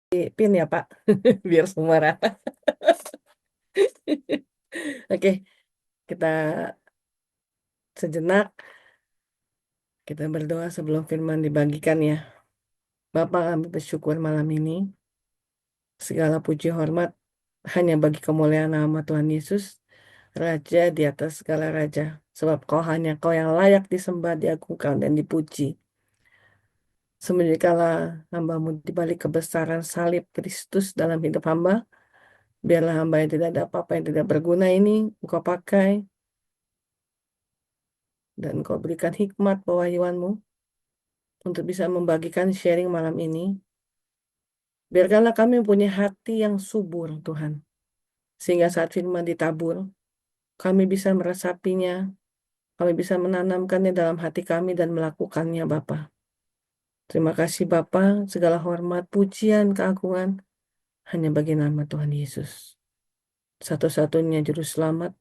Pin ya Pak, biar semua rata. Oke, kita sejenak kita berdoa sebelum firman dibagikan ya. Bapak, kami bersyukur malam ini segala puji hormat hanya bagi kemuliaan nama Tuhan Yesus, Raja di atas segala raja. Sebab kau yang layak disembah, diagungkan, dan dipuji. Sembunyikanlah hamba-Mu di balik kebesaran salib Kristus dalam hidup hamba. Biarlah hamba yang tidak ada apa-apa yang tidak berguna ini Engkau pakai dan Engkau berikan hikmat pewahyuan-Mu untuk bisa membagikan sharing malam ini. Biarkanlah kami mempunyai hati yang subur, Tuhan. Sehingga saat firman ditabur, kami bisa meresapinya, kami bisa menanamkannya dalam hati kami dan melakukannya, Bapa. Terima kasih, Bapa. Segala hormat, pujian, keagungan hanya bagi nama Tuhan Yesus. Satu-satunya juru selamat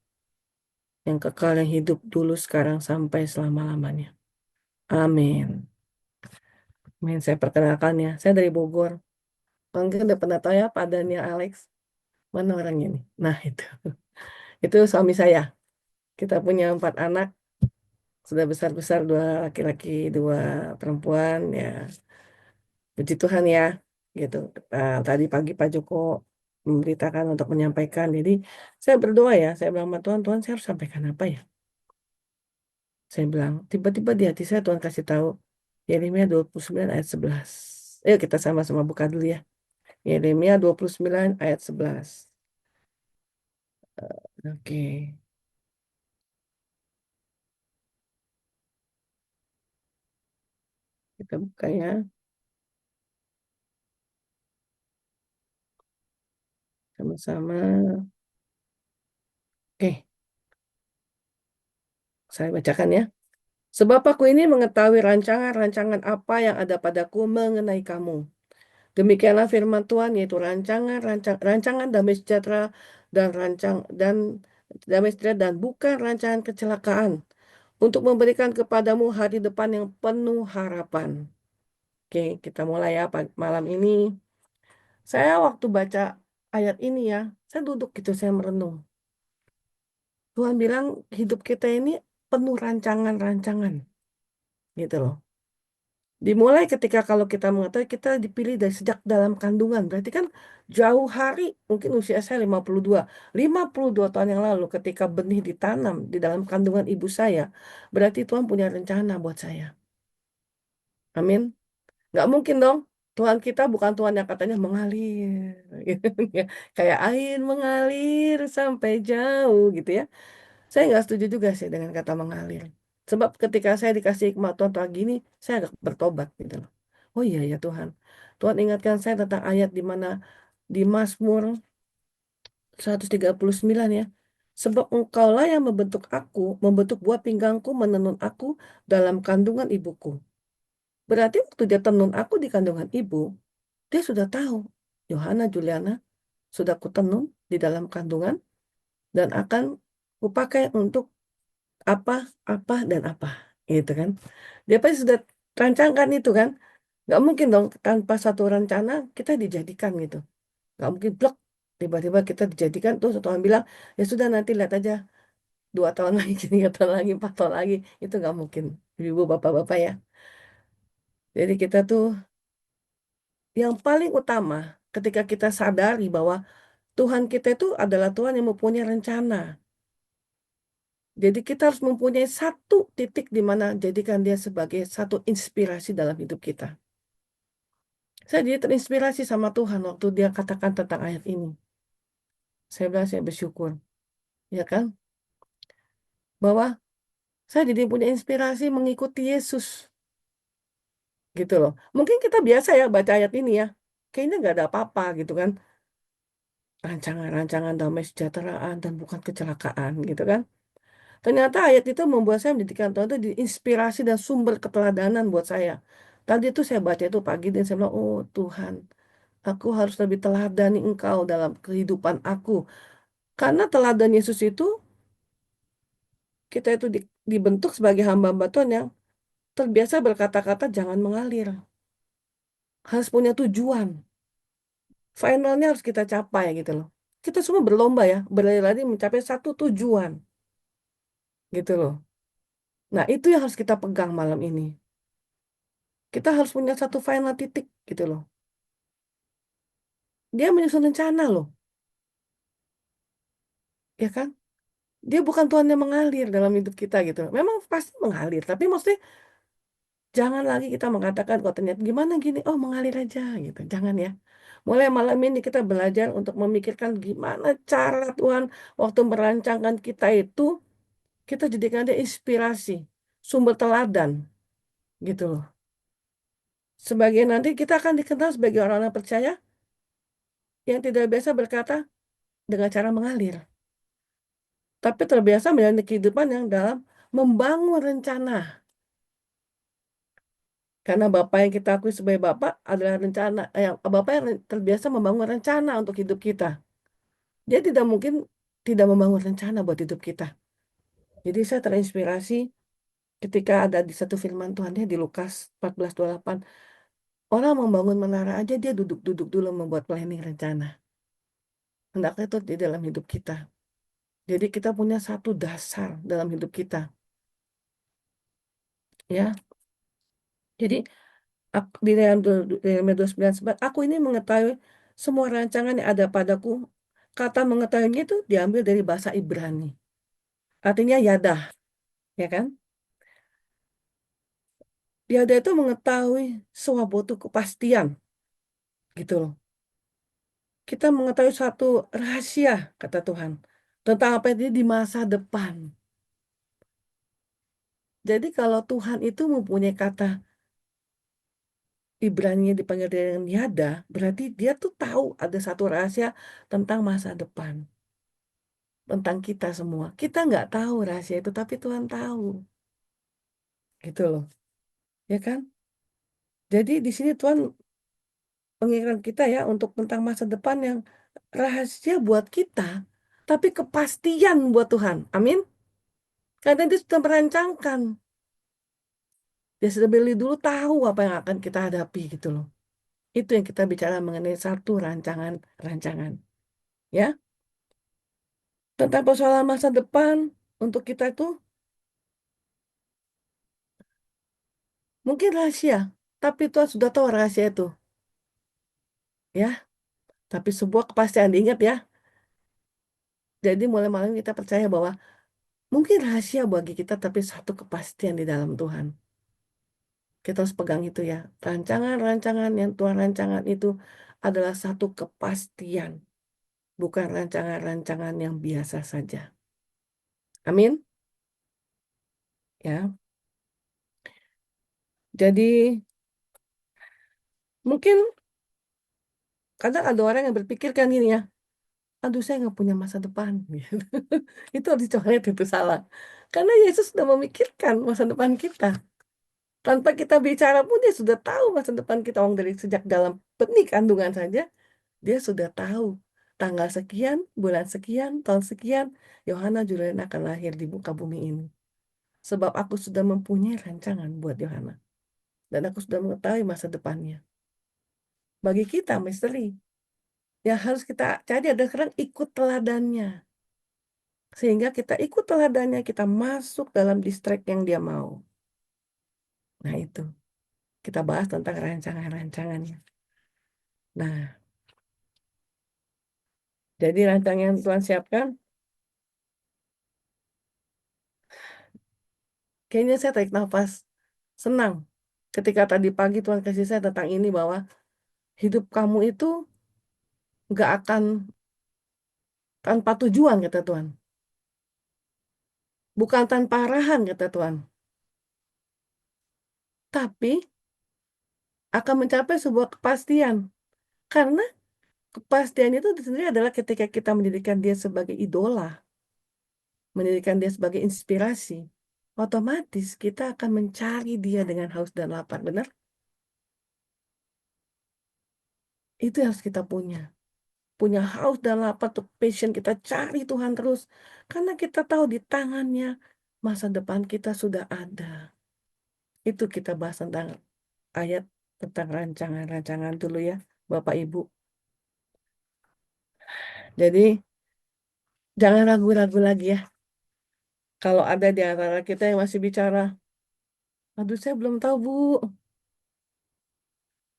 yang kekal, yang hidup dulu, sekarang, sampai selama-lamanya. Amin. Amin. Saya perkenalkan ya, saya dari Bogor. Mungkin udah pernah tahu ya Pak Daniel Alex. Mana orangnya nih? Nah itu. Itu suami saya. Kita punya 4 anak. Sudah besar-besar, 2 laki-laki, 2 perempuan. Ya, puji Tuhan ya. Gitu. Tadi pagi Pak Joko memberitakan untuk menyampaikan. Jadi saya berdoa ya. Saya bilang sama Tuhan, Tuhan saya harus sampaikan apa ya? Saya bilang, tiba-tiba di hati saya Tuhan kasih tahu. Yeremia 29 ayat 11. Ayo kita sama-sama buka dulu ya. Yeremia 29 ayat 11. Oke, kita buka ya. Sama-sama. Oke, saya bacakan ya. Sebab aku ini mengetahui rancangan-rancangan apa yang ada padaku mengenai kamu. Demikianlah firman Tuhan, yaitu rancangan damai sejahtera dan damai sejahtera dan bukan rancangan kecelakaan, untuk memberikan kepadamu hari depan yang penuh harapan. Oke, kita mulai ya malam ini. Saya waktu baca ayat ini ya, saya duduk gitu, saya merenung. Tuhan bilang hidup kita ini penuh rancangan-rancangan, gitu loh. Dimulai ketika kalau kita mengetahui kita dipilih dari sejak dalam kandungan. Berarti kan jauh hari, mungkin usia saya 52 tahun yang lalu ketika benih ditanam di dalam kandungan ibu saya. Berarti Tuhan punya rencana buat saya. Amin. Nggak mungkin dong. Tuhan kita bukan Tuhan yang katanya mengalir. Gitu ya. Kayak air mengalir sampai jauh gitu ya. Saya nggak setuju juga sih dengan kata mengalir. Sebab ketika saya dikasih hikmat Tuhan pagi ini, saya agak bertobat gitu loh. Oh iya ya Tuhan. Tuhan ingatkan saya tentang ayat di mana di Mazmur 139 ya. Sebab engkaulah yang membentuk aku, membentuk buah pinggangku, menenun aku dalam kandungan ibuku. Berarti waktu dia tenun aku di kandungan ibu, dia sudah tahu. Yohana Juliana sudah kutenun di dalam kandungan dan akan kupakai untuk apa, apa, dan apa. Gitu kan. Dia pasti sudah rancangkan itu kan. Nggak mungkin dong tanpa satu rencana kita dijadikan gitu. Nggak mungkin blok. Tiba-tiba kita dijadikan terus Tuhan bilang, ya sudah nanti lihat aja 2 tahun lagi, 3 tahun lagi, 4 tahun lagi. Itu nggak mungkin. Ibu, bapak-bapak ya. Jadi kita tuh yang paling utama ketika kita sadari bahwa Tuhan kita itu adalah Tuhan yang mempunyai rencana. Jadi kita harus mempunyai satu titik di mana jadikan dia sebagai satu inspirasi dalam hidup kita. Saya jadi terinspirasi sama Tuhan waktu dia katakan tentang ayat ini. Saya bilang saya bersyukur, ya kan? Bahwa saya jadi punya inspirasi mengikuti Yesus, gitu loh. Mungkin kita biasa ya baca ayat ini ya, kayaknya nggak ada apa-apa gitu kan. Rancangan-rancangan damai sejahteraan dan bukan kecelakaan gitu kan. Ternyata ayat itu membuat saya menjadikan Tuhan itu inspirasi dan sumber keteladanan buat saya. Tadi itu saya baca itu pagi dan saya bilang, oh Tuhan, aku harus lebih teladani Engkau dalam kehidupan aku. Karena teladan Yesus itu, kita itu dibentuk sebagai hamba-hamba Tuhan yang terbiasa berkata-kata jangan mengalir. Harus punya tujuan. finalnya harus kita capai gitu loh. Kita semua berlomba ya, berlari-lari mencapai satu tujuan gitu loh. Nah, itu yang harus kita pegang malam ini. Kita harus punya satu final titik gitu loh. Dia menyusun rencana loh, ya kan? Dia bukan Tuhan yang mengalir dalam hidup kita gitu. Memang pasti mengalir, tapi maksudnya jangan lagi kita mengatakan kok ternyata gimana gini, oh mengalir aja gitu. Jangan ya. Mulai malam ini kita belajar untuk memikirkan gimana cara Tuhan waktu merancangkan kita itu, kita jadikan dia inspirasi, sumber teladan gitu loh. Sebagai nanti kita akan dikenal sebagai orang-orang percaya yang tidak biasa berkata dengan cara mengalir, tapi terbiasa menjalani kehidupan yang dalam membangun rencana. Karena Bapak yang kita akui sebagai Bapak adalah rencana, yang Bapak yang terbiasa membangun rencana untuk hidup kita. Dia tidak mungkin tidak membangun rencana buat hidup kita. Jadi saya terinspirasi ketika ada di satu firman Tuhan dia di Lukas 14:28. Orang membangun menara aja dia duduk-duduk dulu membuat planning rencana. Hendaknya itu di dalam hidup kita. Jadi kita punya satu dasar dalam hidup kita. Ya, jadi di Yeremia 29:9, aku ini mengetahui semua rancangan yang ada padaku. Kata mengetahuinya itu diambil dari bahasa Ibrani. Artinya yadah, ya kan? Yadah itu mengetahui suatu kepastian, gitu loh. Kita mengetahui satu rahasia, kata Tuhan, tentang apa yang terjadi di masa depan. Jadi kalau Tuhan itu mempunyai kata Ibrani dipanggil dengan yada, berarti dia tuh tahu ada satu rahasia tentang masa depan. Tentang kita semua. Kita nggak tahu rahasia itu, tapi Tuhan tahu. Gitu loh. Ya kan? Jadi di sini Tuhan mengingatkan kita ya untuk tentang masa depan yang rahasia buat kita, tapi kepastian buat Tuhan. Amin. Karena dia sudah merancangkan. Dia sudah beli dulu tahu apa yang akan kita hadapi gitu loh. Itu yang kita bicara mengenai satu rancangan-rancangan. Ya. Tentang persoalan masa depan untuk kita itu mungkin rahasia. Tapi Tuhan sudah tahu rahasia itu. Ya. Tapi sebuah kepastian diingat ya. Jadi mulai malam kita percaya bahwa mungkin rahasia bagi kita tapi satu kepastian di dalam Tuhan. Kita harus pegang itu ya. Rancangan-rancangan yang Tuhan rancangan itu adalah satu kepastian. Bukan rancangan-rancangan yang biasa saja. Amin. Ya. Jadi mungkin kadang ada orang yang berpikir kan gini ya. Aduh saya nggak punya masa depan. Itu harus dicoret itu salah. Karena Yesus sudah memikirkan masa depan kita. Tanpa kita bicara pun dia sudah tahu masa depan kita. Orang dari sejak dalam benih kandungan saja, dia sudah tahu. Tanggal sekian, bulan sekian, tahun sekian, Yohana Juliana akan lahir di muka bumi ini. Sebab aku sudah mempunyai rancangan buat Yohana. Dan aku sudah mengetahui masa depannya. Bagi kita, misteri. Yang harus kita cari adalah sekarang ikut teladannya. Sehingga kita ikut teladannya, kita masuk dalam distrik yang dia mau. Nah itu, kita bahas tentang rancangan-rancangannya. Nah, jadi rancangan yang Tuhan siapkan, kayaknya saya tarik nafas. Senang. Ketika tadi pagi Tuhan kasih saya tentang ini bahwa hidup kamu itu nggak akan tanpa tujuan, kata Tuhan. Bukan tanpa arahan, kata Tuhan. Tapi akan mencapai sebuah kepastian. Karena kepastian itu sendiri adalah ketika kita menjadikan dia sebagai idola, menjadikan dia sebagai inspirasi, otomatis kita akan mencari dia dengan haus dan lapar. Benar? Itu yang harus kita punya. Punya haus dan lapar tuh passion kita cari Tuhan terus. Karena kita tahu di tangannya masa depan kita sudah ada. Itu kita bahas tentang ayat tentang rancangan-rancangan dulu ya, Bapak Ibu. Jadi jangan ragu-ragu lagi ya. Kalau ada di antara kita yang masih bicara, aduh saya belum tahu Bu,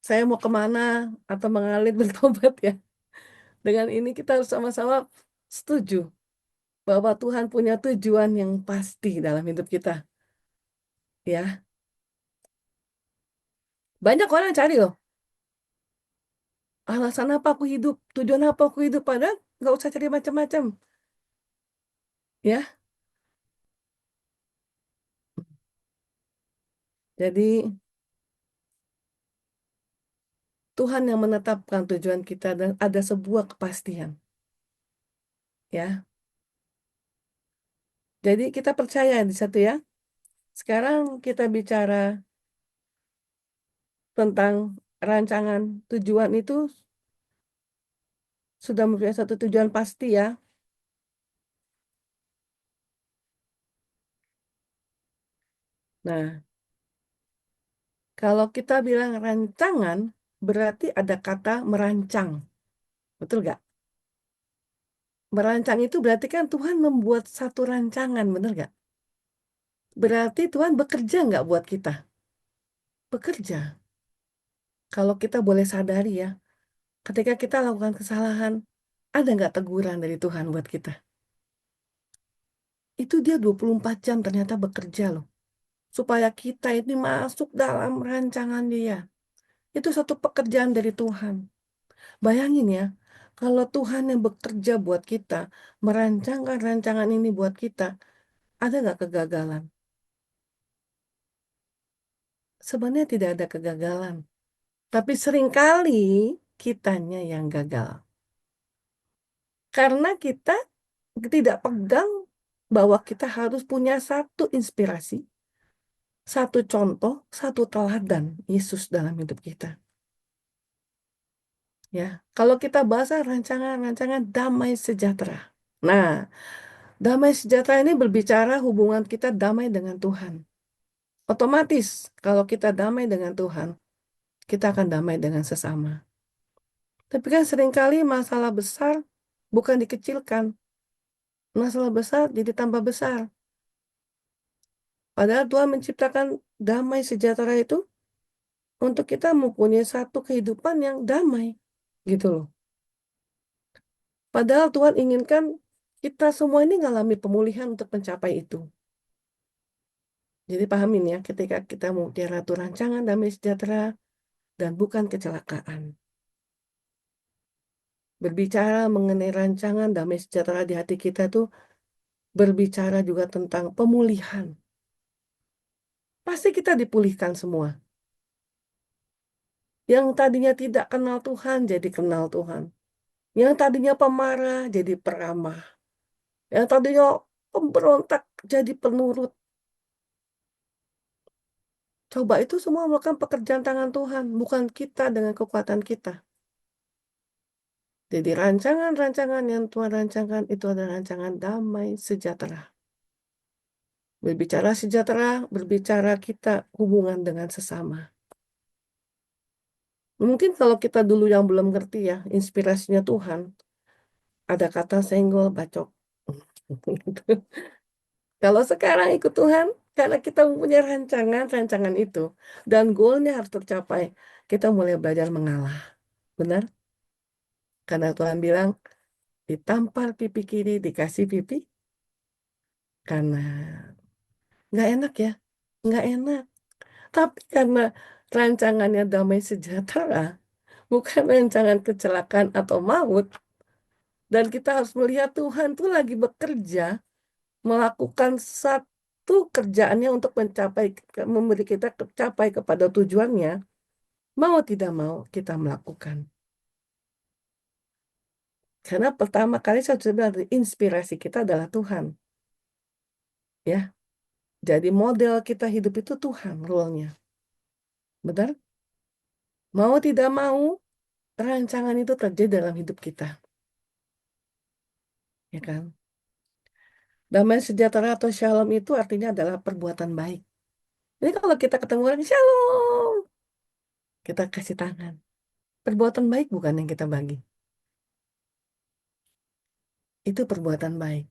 saya mau kemana atau mengalir bertobat ya. Dengan ini kita harus sama-sama setuju bahwa Tuhan punya tujuan yang pasti dalam hidup kita. Ya, banyak orang cari loh, alasan apa aku hidup, tujuan apa aku hidup, padahal nggak usah cari macam-macam. Ya, jadi Tuhan yang menetapkan tujuan kita dan ada sebuah kepastian. Ya, jadi kita percaya di satu ya. Sekarang kita bicara tentang rancangan tujuan itu sudah mempunyai satu tujuan pasti ya. Nah, kalau kita bilang rancangan, berarti ada kata merancang. Betul nggak? Merancang itu berarti kan Tuhan membuat satu rancangan, bener nggak? Berarti Tuhan bekerja nggak buat kita? Bekerja. Kalau kita boleh sadari ya, ketika kita lakukan kesalahan, ada nggak teguran dari Tuhan buat kita? Itu dia 24 jam ternyata bekerja loh. Supaya kita ini masuk dalam rancangan dia. Itu satu pekerjaan dari Tuhan. Bayangin ya, kalau Tuhan yang bekerja buat kita, merancangkan rancangan ini buat kita, ada nggak kegagalan? Sebenarnya tidak ada kegagalan. Tapi seringkali kitanya yang gagal. Karena kita tidak pegang bahwa kita harus punya satu inspirasi, satu contoh, satu teladan Yesus dalam hidup kita. Ya, kalau kita bahas rancangan-rancangan damai sejahtera. Nah, damai sejahtera ini berbicara hubungan kita damai dengan Tuhan. Otomatis, kalau kita damai dengan Tuhan, kita akan damai dengan sesama. Tapi kan seringkali masalah besar bukan dikecilkan. Masalah besar jadi tambah besar. Padahal Tuhan menciptakan damai sejahtera itu untuk kita mempunyai satu kehidupan yang damai. Gitu loh. Padahal Tuhan inginkan kita semua ini mengalami pemulihan untuk mencapai itu. Jadi pahamin ya, ketika kita mau ratu rancangan damai sejahtera dan bukan kecelakaan. Berbicara mengenai rancangan damai sejahtera di hati kita tuh berbicara juga tentang pemulihan. Pasti kita dipulihkan semua. Yang tadinya tidak kenal Tuhan jadi kenal Tuhan. Yang tadinya pemarah jadi peramah. Yang tadinya pemberontak jadi penurut. Coba itu semua merupakan pekerjaan tangan Tuhan, bukan kita dengan kekuatan kita. Jadi rancangan-rancangan yang Tuhan rancangkan itu adalah rancangan damai sejahtera. Berbicara sejahtera, berbicara kita hubungan dengan sesama. Mungkin kalau kita dulu yang belum ngerti ya, inspirasinya Tuhan, ada kata senggol bacok. Kalau sekarang ikut Tuhan, karena kita mempunyai rancangan-rancangan itu, dan goalnya harus tercapai, kita mulai belajar mengalah. Benar? Karena Tuhan bilang, ditampar pipi kiri, dikasih pipi kanan. Nggak enak ya? Nggak enak. Tapi karena rancangannya damai sejahtera, bukan rancangan kecelakaan atau maut, dan kita harus melihat Tuhan tuh lagi bekerja, melakukan satu kerjaannya untuk mencapai, memberi kita capai kepada tujuannya, mau tidak mau kita melakukan. Karena pertama kali saya sudah bilang, inspirasi kita adalah Tuhan. Ya, jadi model kita hidup itu Tuhan, role-nya. Benar? Mau tidak mau, rancangan itu terjadi dalam hidup kita. Ya kan? Damai sejahtera atau shalom itu artinya adalah perbuatan baik. Jadi kalau kita ketemu orang, shalom, kita kasih tangan. Perbuatan baik bukan yang kita bagi. itu perbuatan baik.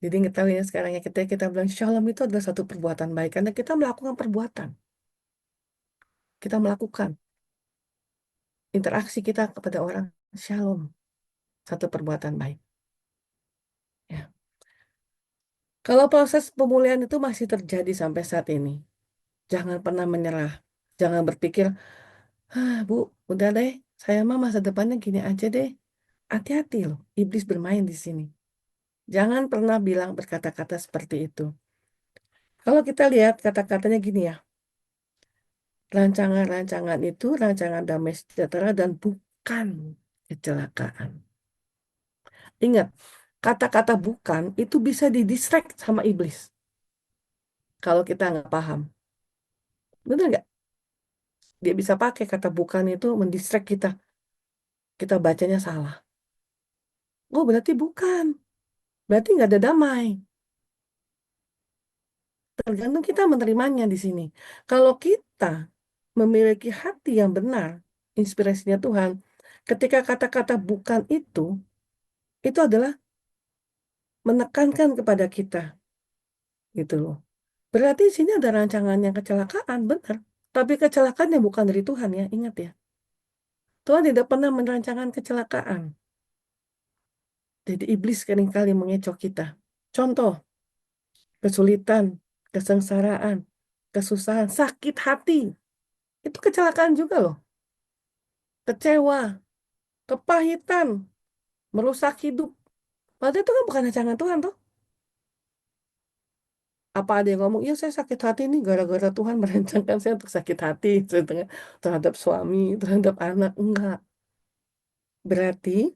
Jadi ngetahui ya sekarang ya ketika kita bilang shalom itu adalah satu perbuatan baik karena kita melakukan perbuatan, kita melakukan interaksi kita kepada orang shalom, satu perbuatan baik. Ya. Kalau proses pemulihan itu masih terjadi sampai saat ini, jangan pernah menyerah. Jangan berpikir, Bu, udah deh, saya mah masa depannya gini aja deh. Hati-hati loh, iblis bermain di sini. Jangan pernah bilang berkata-kata seperti itu. Kalau kita lihat kata-katanya gini ya, rancangan-rancangan itu rancangan damai sejahtera dan bukan kecelakaan. Ingat, kata-kata bukan itu bisa didistract sama iblis kalau kita nggak paham. Benar nggak? Dia bisa pakai kata bukan itu mendistract kita. Kita bacanya salah. Oh, berarti bukan. Berarti nggak ada damai. Tergantung kita menerimanya di sini. Kalau kita memiliki hati yang benar, inspirasinya Tuhan, ketika kata-kata bukan itu adalah menekankan kepada kita, gitu loh. Berarti di sini ada rancangan yang kecelakaan, benar. Tapi kecelakaan yang bukan dari Tuhan ya, ingat ya. Tuhan tidak pernah merancangkan kecelakaan. Jadi iblis seringkali mengecoh kita. Contoh, kesulitan, kesengsaraan, kesusahan, sakit hati. Itu kecelakaan juga loh. Kecewa, kepahitan, merusak hidup. Padahal itu kan bukan rancangan Tuhan tuh. Apa ada yang ngomong, ya saya sakit hati nih gara-gara Tuhan merancangkan saya untuk sakit hati terhadap suami, terhadap anak. Enggak. Berarti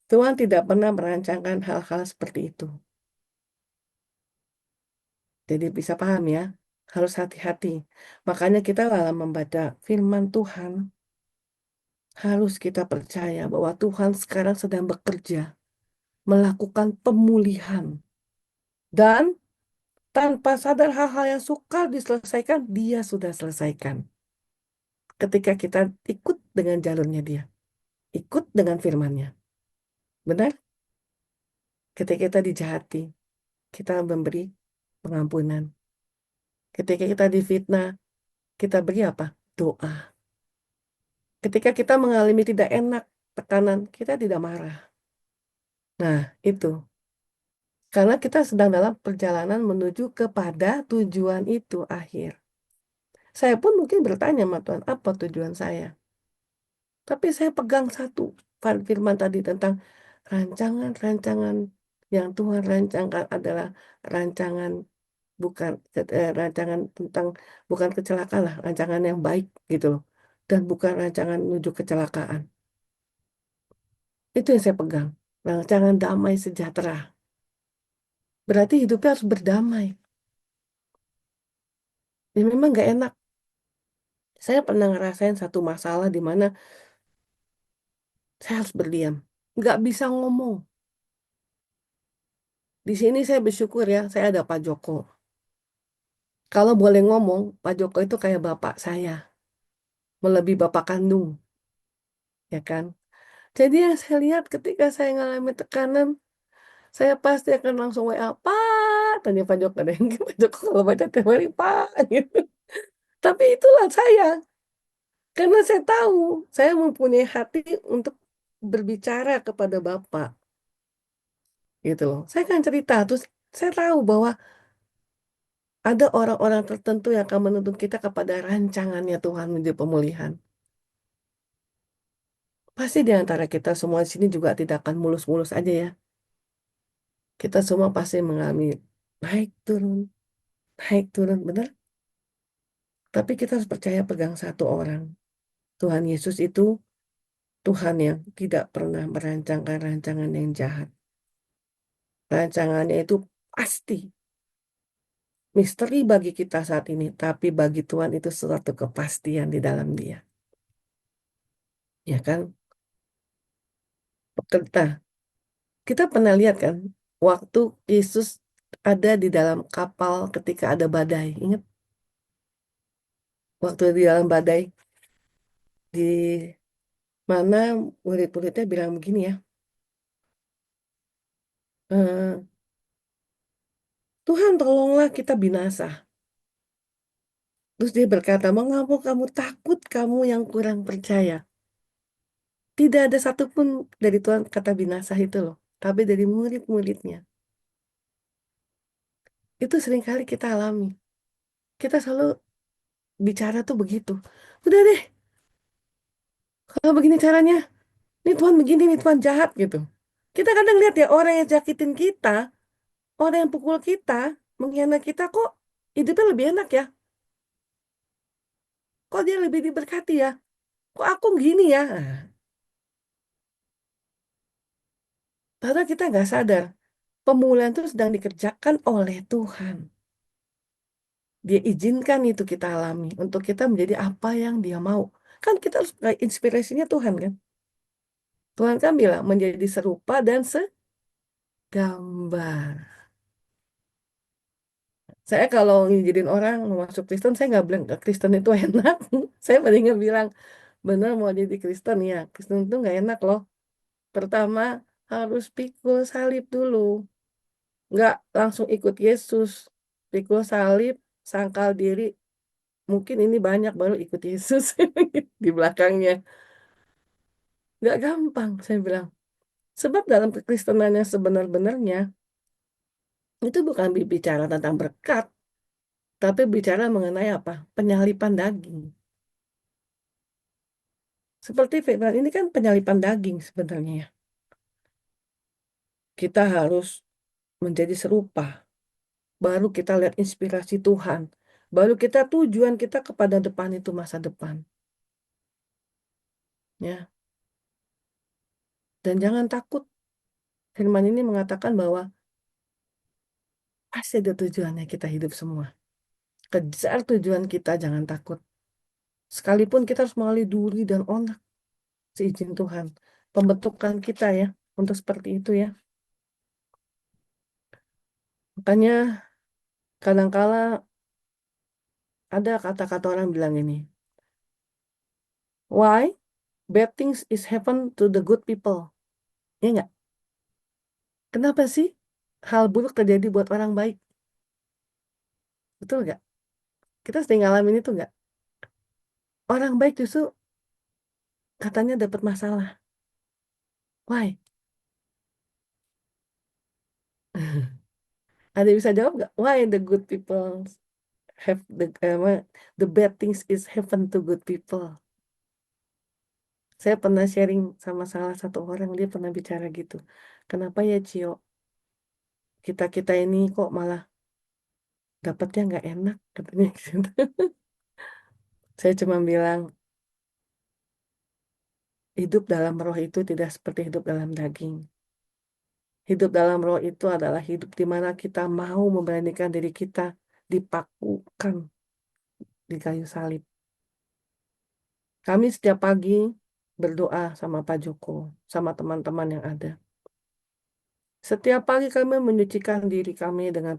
Tuhan tidak pernah merancangkan hal-hal seperti itu. Jadi bisa paham ya, harus hati-hati. Makanya kita dalam membaca firman Tuhan, harus kita percaya bahwa Tuhan sekarang sedang bekerja, melakukan pemulihan. Dan tanpa sadar hal-hal yang sukar diselesaikan, dia sudah selesaikan. Ketika kita ikut dengan jalurnya dia, ikut dengan firman-Nya. Benar? Ketika kita dijahati, kita memberi pengampunan. Ketika kita difitnah, kita beri apa? Doa. Ketika kita mengalami tidak enak, tekanan, kita tidak marah. Nah, itu. Karena kita sedang dalam perjalanan menuju kepada tujuan itu akhir. Saya pun mungkin bertanya sama Tuhan, apa tujuan saya? Tapi saya pegang satu firman tadi tentang rancangan-rancangan yang Tuhan rancangkan adalah rancangan bukan rancangan tentang bukan kecelakaan lah, rancangan yang baik gitu loh. Dan bukan rancangan menuju kecelakaan. Itu yang saya pegang. Rancangan damai sejahtera. Berarti hidupnya harus berdamai. Ya memang nggak enak. Saya pernah ngerasain satu masalah di mana saya harus berdiam. Nggak bisa ngomong. Di sini saya bersyukur ya, saya ada Pak Joko. Kalau boleh ngomong, Pak Joko itu kayak bapak saya. Melebihi bapak kandung. Ya kan? Jadi yang saya lihat ketika saya mengalami tekanan, saya pasti akan langsung WA, Pak, tanya Pak Joko deh. Pak Joko kalau baca tiap hari, Pak, gitu. Tapi itulah saya. Karena saya tahu, saya mempunyai hati untuk berbicara kepada Bapak. Gitu loh. Saya kan cerita, terus saya tahu bahwa ada orang-orang tertentu yang akan menuntun kita kepada rancangannya Tuhan menuju pemulihan. Pasti di antara kita semua di sini juga tidak akan mulus-mulus aja ya. Kita semua pasti mengalami naik turun, benar? Tapi kita harus percaya pegang satu orang. Tuhan Yesus itu Tuhan yang tidak pernah merancangkan rancangan yang jahat. Rancangannya itu pasti misteri bagi kita saat ini, tapi bagi Tuhan itu suatu kepastian di dalam Dia. Ya kan? Nah, kita pernah lihat kan, waktu Yesus ada di dalam kapal ketika ada badai. Ingat? Waktu di dalam badai, di mana murid-muridnya bilang begini ya, eh, Tuhan tolonglah kita binasa. Terus dia berkata, mengapa kamu takut, kamu yang kurang percaya? Tidak ada satupun dari Tuhan kata binasa itu loh. Tapi dari murid-muridnya. Itu seringkali kita alami. Kita selalu bicara tuh begitu. Udah deh, kalau begini caranya, ini Tuhan begini, ini Tuhan jahat gitu. Kita kadang lihat ya orang yang jakitin kita, orang yang pukul kita, menghina kita kok hidupnya lebih enak ya. Kok dia lebih diberkati ya? Kok aku gini ya? Padahal kita nggak sadar. Pemulihan itu sedang dikerjakan oleh Tuhan. Dia izinkan itu kita alami untuk kita menjadi apa yang Dia mau. Kan kita harus inspirasinya Tuhan kan. Tuhan kan bilang menjadi serupa dan segambar. Saya kalau ngijinin orang mau masuk Kristen, saya nggak bilang Kristen itu enak. Saya paling nggak bilang bener mau jadi Kristen ya. Kristen itu nggak enak loh. Pertama harus pikul salib dulu. Nggak langsung ikut Yesus. Pikul salib, sangkal diri. Mungkin ini banyak baru ikut Yesus di belakangnya. Nggak gampang, saya bilang. Sebab dalam kekristenan yang sebenar-benarnya, itu bukan bicara tentang berkat, tapi bicara mengenai apa? Penyalipan daging. Seperti firman ini kan penyalipan daging sebenarnya ya. Kita harus menjadi serupa. Baru kita lihat inspirasi Tuhan. Baru kita tujuan kita kepada depan itu masa depan. Ya. Dan jangan takut. Firman ini mengatakan bahwa pasti ada tujuannya kita hidup semua. Kejar tujuan kita, jangan takut. Sekalipun kita harus melalui duri dan onak, seizin Tuhan. Pembentukan kita ya, untuk seperti itu ya. Makanya kadangkala ada kata-kata orang bilang ini, why bad things is happen to the good people? Ya nggak? Kenapa sih hal buruk terjadi buat orang baik? Betul nggak? Kita sering ngalamin itu nggak? Orang baik justru katanya dapat masalah. Why? Ada yang bisa jawab nggak? Why the good people have the bad things is happen to good people? Saya pernah sharing sama salah satu orang, dia pernah bicara gitu. Kenapa ya Cio, kita-kita ini kok malah dapatnya nggak enak, katanya gitu. Saya cuma bilang, hidup dalam roh itu tidak seperti hidup dalam daging. Hidup dalam roh itu adalah hidup di mana kita mau memberanikan diri kita dipakukan di kayu salib. Kami setiap pagi berdoa sama Pak Joko, sama teman-teman yang ada. Setiap pagi kami menyucikan diri kami dengan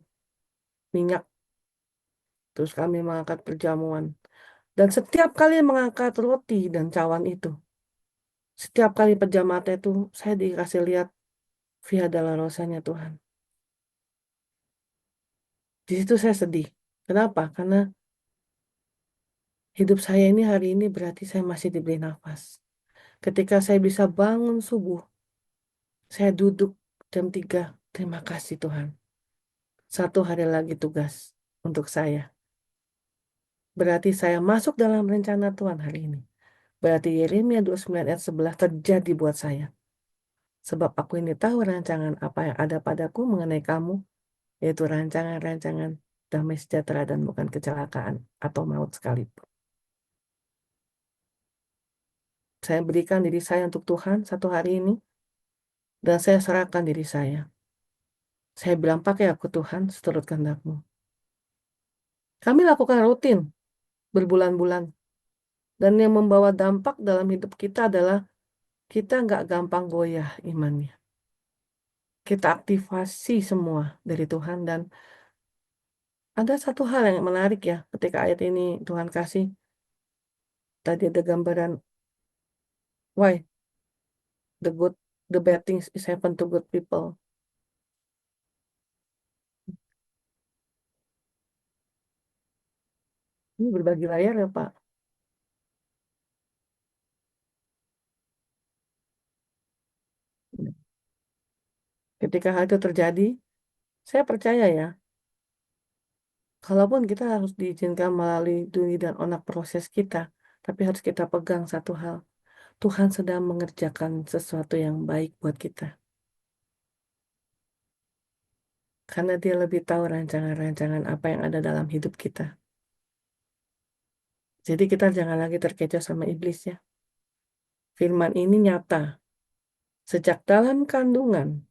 minyak, terus kami mengangkat perjamuan. Dan setiap kali mengangkat roti dan cawan itu, setiap kali pejamata itu, saya dikasih lihat via dolorosanya Tuhan. Di situ saya sedih. Kenapa? Karena hidup saya ini hari ini berarti saya masih diberi nafas. Ketika saya bisa bangun subuh, saya duduk jam 3. Terima kasih Tuhan. Satu hari lagi tugas untuk saya. Berarti saya masuk dalam rencana Tuhan hari ini. Berarti Yeremia 29 ayat 11 terjadi buat saya. Sebab aku ini tahu rancangan apa yang ada padaku mengenai kamu, yaitu rancangan-rancangan damai sejahtera dan bukan kecelakaan atau maut sekalipun. Saya berikan diri saya untuk Tuhan satu hari ini, dan saya serahkan diri saya. Saya bilang, pakai aku Tuhan, seturut kehendak-Mu. Kami lakukan rutin, berbulan-bulan. Dan yang membawa dampak dalam hidup kita adalah kita nggak gampang goyah imannya. Kita aktifasi semua dari Tuhan, dan ada satu hal yang menarik ya, ketika ayat ini Tuhan kasih, tadi ada gambaran, why the bad things is happen to good people. Ini berbagi layar ya, Pak. Ketika hal itu terjadi, saya percaya ya, kalaupun kita harus diizinkan melalui duri dan onak proses kita, tapi harus kita pegang satu hal. Tuhan sedang mengerjakan sesuatu yang baik buat kita. Karena dia lebih tahu rancangan-rancangan apa yang ada dalam hidup kita. Jadi kita jangan lagi terkecoh sama iblis ya. Firman ini nyata. Sejak dalam kandungan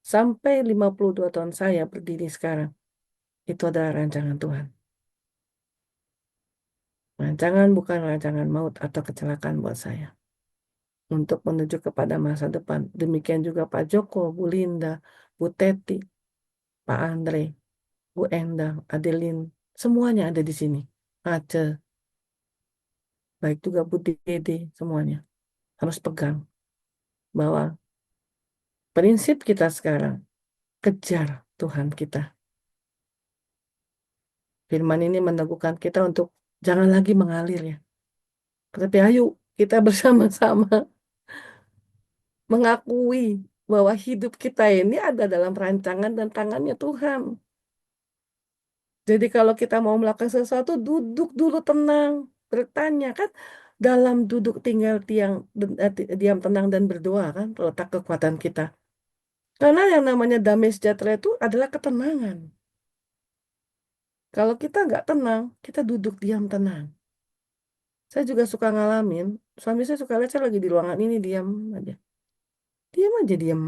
sampai 52 tahun saya berdiri sekarang. Itu adalah rancangan Tuhan. Rancangan bukan rancangan maut atau kecelakaan buat saya. Untuk menuju kepada masa depan. Demikian juga Pak Joko, Bu Linda, Bu Teti, Pak Andre, Bu Endang, Adeline. Semuanya ada di sini. Aceh, baik juga Bu Dede, semuanya. Harus pegang bahwa prinsip kita sekarang, kejar Tuhan kita. Firman ini meneguhkan kita untuk jangan lagi mengalir ya. Tapi ayo kita bersama-sama mengakui bahwa hidup kita ini ada dalam rancangan dan tangannya Tuhan. Jadi kalau kita mau melakukan sesuatu, duduk dulu tenang, bertanya kan. Dalam duduk tinggal diam tenang dan berdoa kan, terletak kekuatan kita. Karena yang namanya damai sejahtera itu adalah ketenangan. Kalau kita nggak tenang, kita duduk diam tenang. Saya juga suka ngalamin, suami saya suka lihat saya lagi di ruangan ini diam aja. Diam aja, diam,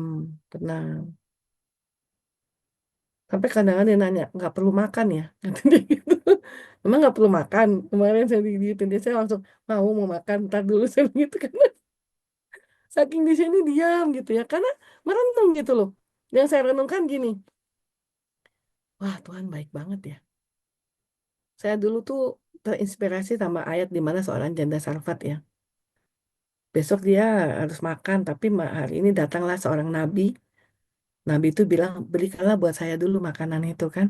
tenang. Sampai kadang-kadang dia nanya, nggak perlu makan ya? Kata dia gitu. Emang nggak perlu makan? Kemarin saya digituin dia, saya langsung mau makan, ntar dulu saya gitu karena saking di sini diam gitu ya, karena merenung gitu loh. Yang saya renungkan gini, wah Tuhan baik banget ya. Saya dulu tuh terinspirasi sama ayat di mana seorang janda Sarfat ya. Besok dia harus makan, tapi hari ini datanglah seorang nabi. Nabi itu bilang, berikanlah buat saya dulu makanan itu kan.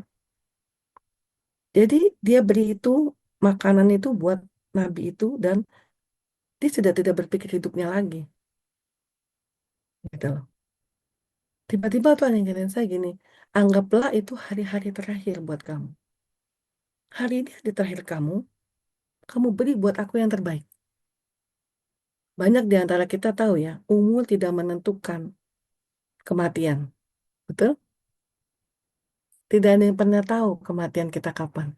Jadi dia beri itu, makanan itu buat nabi itu, dan dia sudah tidak berpikir hidupnya lagi. Gitu loh. Tiba-tiba Tuhan yang ngajarin saya gini, anggaplah itu hari-hari terakhir buat kamu. Hari ini hari terakhir kamu beri buat aku yang terbaik. Banyak di antara kita tahu ya, umur tidak menentukan kematian. Betul? Tidak ada yang pernah tahu kematian kita kapan.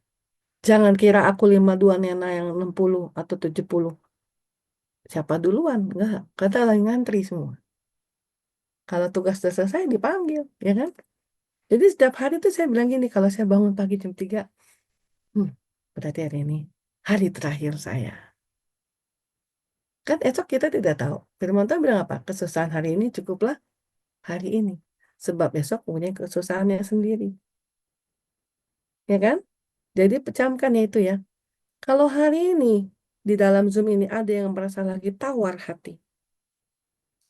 Jangan kira aku 52 Nena yang 60 atau 70. Siapa duluan? Enggak. Kata lagi ngantri semua. Kalau tugas sudah selesai dipanggil, ya kan? Jadi setiap hari tuh saya bilang gini, kalau saya bangun pagi jam 3, hmm, berarti hari ini hari terakhir saya. Kan esok kita tidak tahu. Firman Tuhan bilang apa? Kesusahan hari ini cukuplah hari ini. Sebab besok punya kesusahannya sendiri. Ya kan? Jadi pecamkan ya itu ya. Kalau hari ini di dalam Zoom ini ada yang merasa lagi tawar hati.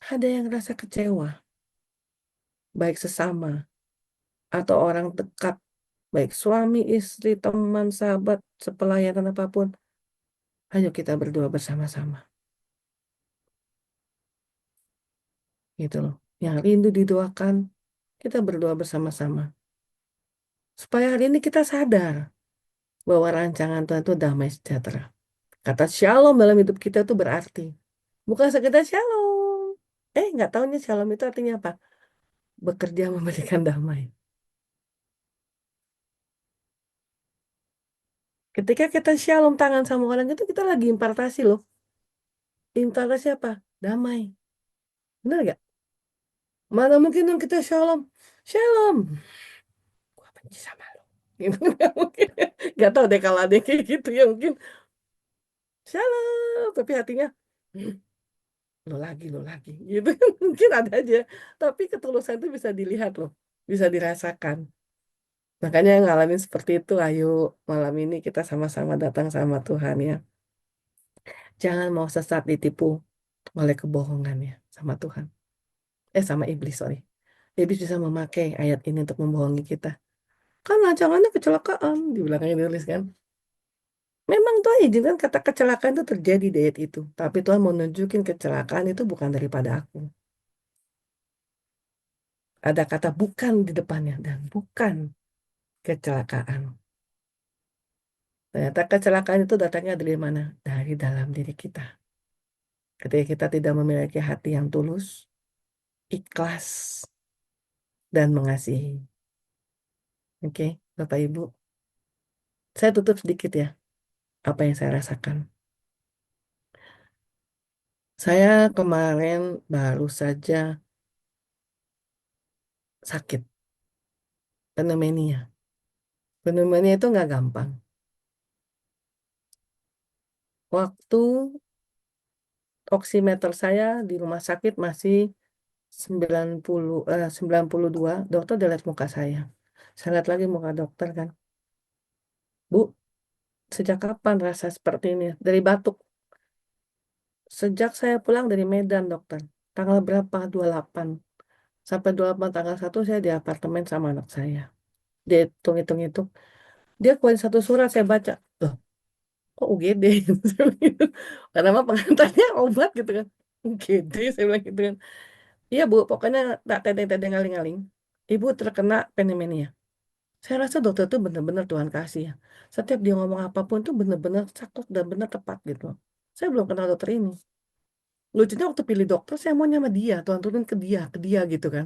Ada yang rasa kecewa. Baik sesama atau orang dekat. Baik suami, istri, teman, sahabat, sepelayanan apapun. Ayo kita berdoa bersama-sama. Gitu loh. Yang rindu didoakan, kita berdoa bersama-sama. Supaya hari ini kita sadar bahwa rancangan Tuhan itu damai sejahtera. Kata shalom dalam hidup kita itu berarti bukan sekedar shalom. Nggak tahu nih shalom itu artinya apa? Bekerja memberikan damai. Ketika kita shalom tangan sama orang itu kita lagi impartasi loh. Impartasi apa? Damai. Benar nggak? Mana mungkin dong kita shalom. Shalom. Gua benci sama lo. Gitu. Nggak mungkin. Nggak tahu deh kalau ada yang kayak gitu ya mungkin shalom. Tapi hatinya "Hmm, lo lagi. Gitu. Mungkin ada aja. Tapi ketulusan itu bisa dilihat loh. Bisa dirasakan. Makanya ngalamin seperti itu, ayo malam ini kita sama-sama datang sama Tuhan ya. Jangan mau sesat ditipu oleh kebohongan ya sama Tuhan. Sama iblis, sorry. Iblis bisa memakai ayat ini untuk membohongi kita. Kan rancangannya kecelakaan, di belakangnya ditulis kan. Memang Tuhan izinkan kata kecelakaan itu terjadi di ayat itu. Tapi Tuhan mau nunjukin kecelakaan itu bukan daripada aku. Ada kata bukan di depannya dan bukan kecelakaan. Ternyata kecelakaan itu datangnya dari mana? Dari dalam diri kita. Ketika kita tidak memiliki hati yang tulus, ikhlas, dan mengasihi. Oke, Bapak Ibu. Saya tutup sedikit ya, apa yang saya rasakan. Saya kemarin baru saja sakit, pneumonia. Pneumonia itu nggak gampang. Waktu oximeter saya di rumah sakit masih 92, dokter udah lihat muka saya. Saya lihat lagi muka dokter kan. Bu, sejak kapan rasa seperti ini? Dari batuk. Sejak saya pulang dari Medan, dokter. Tanggal berapa? 28. Sampai 28 tanggal 1 saya di apartemen sama anak saya. Dia hitung-hitung-hitung. Dia keluarin satu surat saya baca. Loh, kok UGD? Saya bilang gitu. Karena mah pengantarnya obat gitu kan. UGD, saya bilang gitu kan. Iya bu, pokoknya tak tedeng-tedeng ngaling-ngaling. Ibu terkena pneumonia. Saya rasa dokter itu benar-benar Tuhan kasih ya. Setiap dia ngomong apapun itu benar-benar cakep dan benar tepat gitu. Saya belum kenal dokter ini. Lucunya waktu pilih dokter, saya maunya sama dia. Tuhan turun ke dia gitu kan.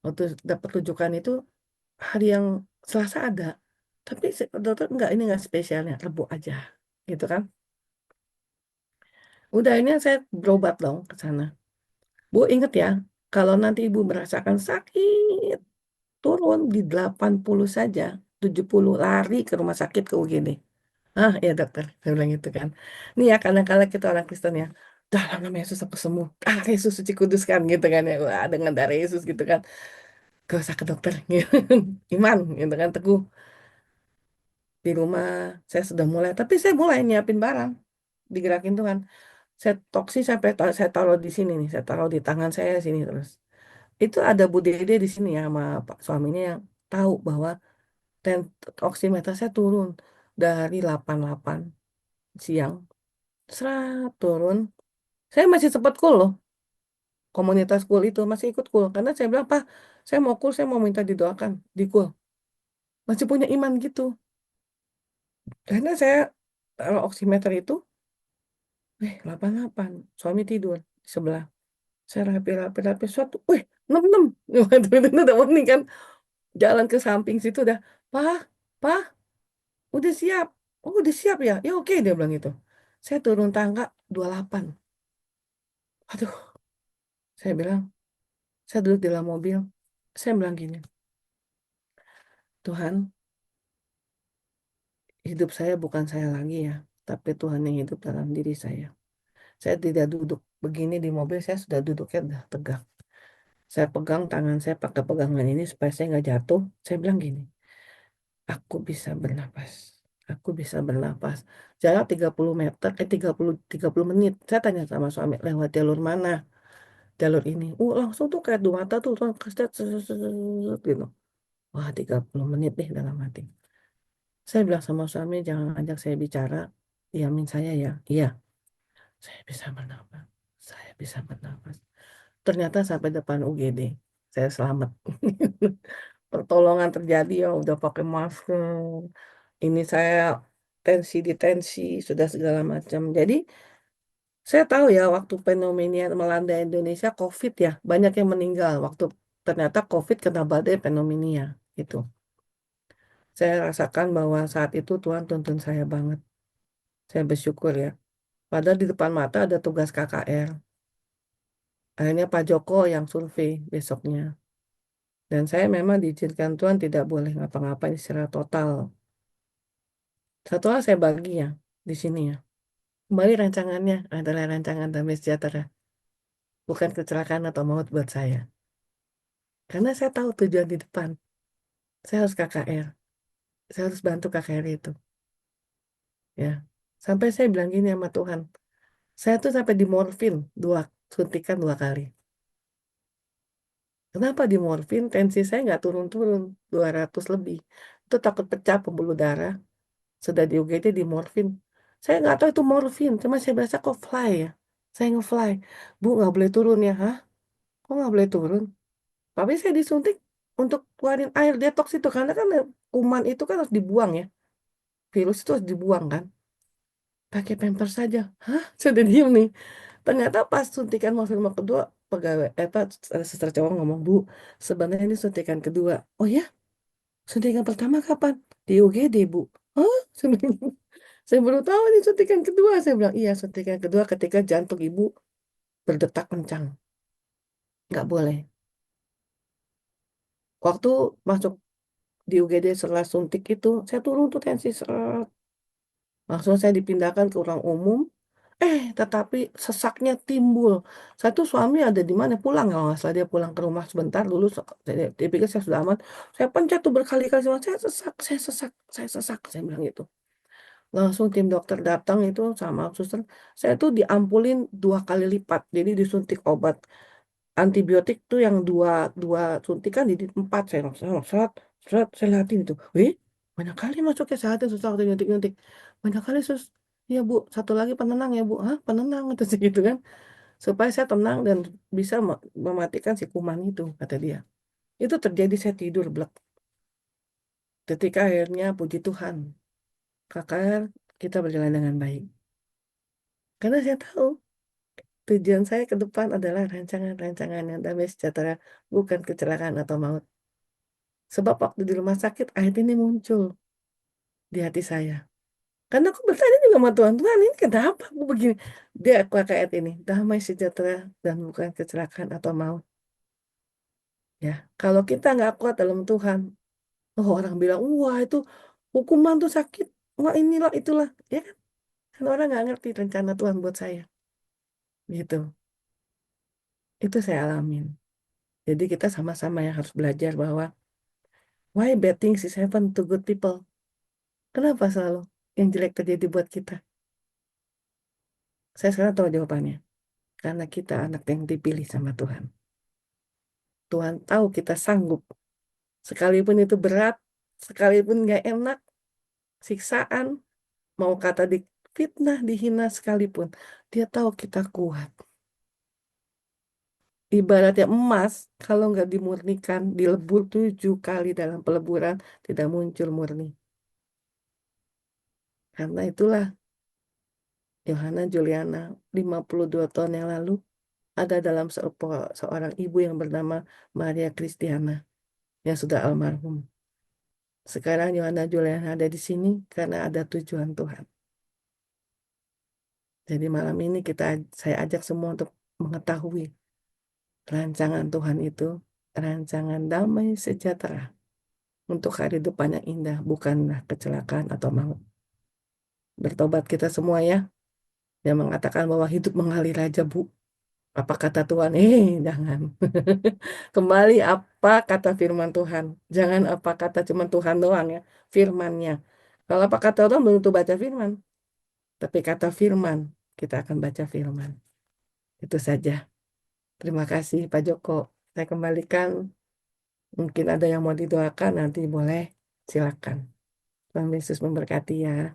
Waktu dapat rujukan itu, hari yang Selasa ada. Tapi dokter enggak, ini enggak spesialnya, Rebo aja. Gitu kan. Udah ini saya berobat dong ke sana. Bu inget ya, kalau nanti ibu merasakan sakit, turun di 80 saja, 70 lari ke rumah sakit ke UGD. Ah, ya dokter, saya bilang gitu kan. Nih ya, kadang-kadang kita orang Kristen ya, dalam nama Yesus aku sembuh. Ah, Yesus suci kudus kan, gitu kan ya. Wah, dengan darah Yesus gitu kan. Gak usah ke dokter, gitu. Iman, gitu kan, teguh. Di rumah, saya sudah mulai. Tapi saya mulai nyiapin barang. Digerakin Tuhan. Saya toksi sampai saya taruh di sini nih. Saya taruh di tangan saya sini terus. Itu ada Bu Dede di sini ya sama Pak suaminya yang tahu bahwa ten, oximeter saya turun dari 88 siang. Serat turun. Saya masih sempat cool loh. Komunitas cool itu masih ikut cool. Karena saya bilang, Pak, saya mau cool, saya mau minta didoakan. Di cool. Masih punya iman gitu. Karena saya taruh oximeter itu, 88. Suami tidur di sebelah. Saya rapi-rapi suatu, 66. Itu udah warning kan. Jalan ke samping situ udah, Pak, Pak, udah siap. Oh, udah siap ya? Ya oke, dia bilang gitu. Saya turun tangga 28. Aduh, saya bilang, saya duduk di dalam mobil. Saya bilang gini, Tuhan, hidup saya bukan saya lagi ya, tapi Tuhan yang hidup dalam diri saya. Saya tidak duduk begini di mobil, saya sudah duduknya udah tegak. Saya pegang tangan saya pakai pegangan ini supaya saya nggak jatuh. Saya bilang gini, aku bisa bernapas. Aku bisa bernapas. Jarak 30 meter, 30 menit. Saya tanya sama suami, lewat jalur mana? Jalur ini. Langsung tuh kayak dua mata tuh, keset, gitu. Wah, 30 menit deh dalam hati. Saya bilang sama suami, jangan ajak saya bicara. Diamin saya ya. Iya, saya bisa bernapas. Saya bisa bernapas. Ternyata sampai depan UGD, saya selamat. Pertolongan terjadi ya, udah pakai masker. Ini saya tensi di tensi, sudah segala macam. Jadi, saya tahu ya, waktu fenomena melanda Indonesia, COVID ya, banyak yang meninggal. Waktu ternyata COVID kena badai fenomena. Itu. Saya rasakan bahwa saat itu Tuhan tuntun saya banget. Saya bersyukur ya. Padahal di depan mata ada tugas KKR. Akhirnya Pak Joko yang survei besoknya. Dan saya memang diizinkan Tuhan tidak boleh ngapa-ngapain secara total. Satu hal saya bagi ya di sini ya. Kembali rancangannya adalah rancangan damai sejahtera. Bukan kecelakaan atau maut buat saya. Karena saya tahu tujuan di depan. Saya harus KKR. Saya harus bantu KKR itu. Ya. Sampai saya bilang gini sama Tuhan. Saya tuh sampai di morfin suntikan 2 kali. Kenapa di morfin tensi saya nggak turun-turun 200 lebih. Itu takut pecah pembuluh darah. Sudah di UGD di morfin. Saya nggak tahu itu morfin, cuma saya berasa kok fly ya. Saya nge-fly. Bu, nggak boleh turun ya. Hah? Kok nggak boleh turun? Tapi saya disuntik untuk keluarin air detox itu. Karena kan kuman itu kan harus dibuang ya. Virus itu harus dibuang kan. Pakai pampers saja. Hah? Saya udah diem nih. Ternyata pas suntikan morfin kedua, pegawai, apa, ada suster cowok ngomong, Bu, sebenarnya ini suntikan kedua. Oh ya? Suntikan pertama kapan? Di UGD, Bu. Hah? Saya bilang, saya baru tahu ini suntikan kedua. Saya bilang, iya suntikan kedua ketika jantung ibu berdetak kencang. Nggak boleh. Waktu masuk di UGD setelah suntik itu, saya turun tuh tensi seret. Langsung saya dipindahkan ke ruang umum. Tetapi sesaknya timbul. Saya tuh suami ada di mana pulang kalau nggak salah dia pulang ke rumah sebentar dulu. Dia pikir saya sudah aman. Saya pencet tuh berkali-kali sama saya sesak, saya sesak, saya sesak. Saya bilang gitu. Langsung tim dokter datang itu sama suster. Saya tuh diampulin 2 kali lipat. Jadi disuntik obat antibiotik tuh yang dua dua suntikan jadi 4. Saya seret, seret, saya liatin itu. Banyak kali masuknya saat itu susah waktu nyuntik-nyuntik. Banyak kali sus. Iya Bu, satu lagi penenang ya Bu. Hah, penenang itu gitu kan. Supaya saya tenang dan bisa mematikan si kuman itu, kata dia. Itu terjadi saya tidur blek. Ketika akhirnya puji Tuhan, kakak kita berjalan dengan baik. Karena saya tahu tujuan saya ke depan adalah rancangan-rancangan yang damai sejahtera, bukan kecelakaan atau maut. Sebab waktu di rumah sakit, ayat ini muncul di hati saya. Karena aku bertanya juga sama Tuhan, Tuhan ini kenapa aku begini? Dia aku pakai ayat ini, damai sejahtera dan bukan kecelakaan atau maut. Ya, kalau kita nggak kuat dalam Tuhan, oh orang bilang, wah itu hukuman tuh sakit, wah inilah itulah, ya kan? Kan orang nggak ngerti rencana Tuhan buat saya, gitu. Itu saya alamin. Jadi kita sama-sama yang harus belajar bahwa why bad things is happen to good people? Kenapa selalu yang jelek terjadi buat kita? Saya sekarang tahu jawabannya. Karena kita anak yang dipilih sama Tuhan. Tuhan tahu kita sanggup. Sekalipun itu berat, sekalipun nggak enak, siksaan, mau kata difitnah, dihina sekalipun. Dia tahu kita kuat. Ibaratnya emas, kalau nggak dimurnikan, dilebur 7 kali dalam peleburan, tidak muncul murni. Karena itulah Yohana Juliana 52 tahun yang lalu ada dalam seorang ibu yang bernama Maria Kristiana yang sudah almarhum. Sekarang Yohana Juliana ada di sini karena ada tujuan Tuhan. Jadi malam ini saya ajak semua untuk mengetahui rancangan Tuhan itu rancangan damai sejahtera untuk hari depan yang indah, bukanlah kecelakaan atau maut. Bertobat kita semua ya, yang mengatakan bahwa hidup mengalir aja Bu. Apa kata Tuhan? Jangan. Kembali apa kata firman Tuhan. Jangan apa kata cuman Tuhan doang ya, firmannya. Kalau apa kata Tuhan belum tentu baca firman. Tapi kata firman, kita akan baca firman. Itu saja. Terima kasih Pak Joko. Saya kembalikan. Mungkin ada yang mau didoakan nanti boleh. Silakan. Tuhan Yesus memberkati ya.